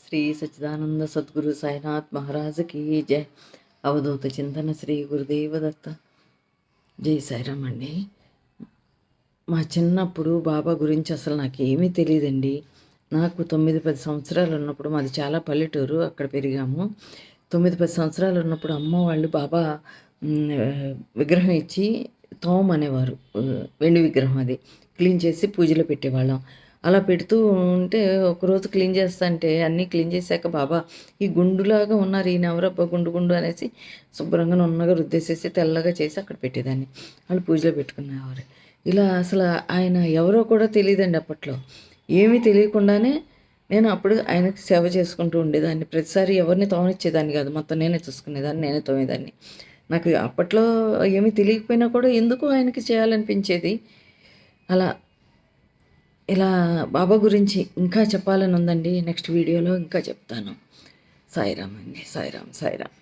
శ్రీ సచ్చిదానంద సద్గురు సాయినాథ్ మహారాజ్ की జై. అవధూత చింతన శ్రీ గురుదేవ దత్త. జై సాయిరామ్ అండి. మా చిన్నప్పుడు బాబా గురించి అసలు నాకేమీ తెలియదండి. నాకు 9-10 సంవత్సరాలు ఉన్నప్పుడు, మాది చాలా పల్లెటూరు, అక్కడ పెరిగాము. 9-10 సంవత్సరాలు ఉన్నప్పుడు అమ్మ వాళ్ళు బాబా విగ్రహం ఇచ్చి తోమనేవారు. వెండి విగ్రహం, అది క్లీన్ చేసి పూజలో పెట్టేవాళ్ళం. అలా పెడుతూ ఉంటే ఒకరోజు క్లీన్ చేస్తుంటే అన్నీ క్లీన్ చేశాక, బాబా ఈ గుండులాగా ఉన్నారు, ఈయన ఎవరబ్బా గుండు గుండు అనేసి శుభ్రంగా నున్నగా రుద్దేసేసి తెల్లగా చేసి అక్కడ పెట్టేదాన్ని. వాళ్ళు పూజలో పెట్టుకునేవారు. ఇలా అసలు ఆయన ఎవరో కూడా తెలియదండి అప్పట్లో. ఏమీ తెలియకుండానే నేను అప్పుడు ఆయనకి సేవ చేసుకుంటూ ఉండేదాన్ని. ప్రతిసారి ఎవరిని తోమనిచ్చేదాన్ని కాదు, మొత్తం నేనే చూసుకునేదాన్ని, నేనే తోమేదాన్ని. నాకు అప్పట్లో ఏమీ తెలియకపోయినా కూడా ఎందుకు ఆయనకి చేయాలనిపించేది. అలా ఇలా బాబా గురించి ఇంకా చెప్పాలని ఉందండి. నెక్స్ట్ వీడియోలో ఇంకా చెప్తాను. సాయిరామ్ అండి. సాయిరామ్, సాయిరామ్.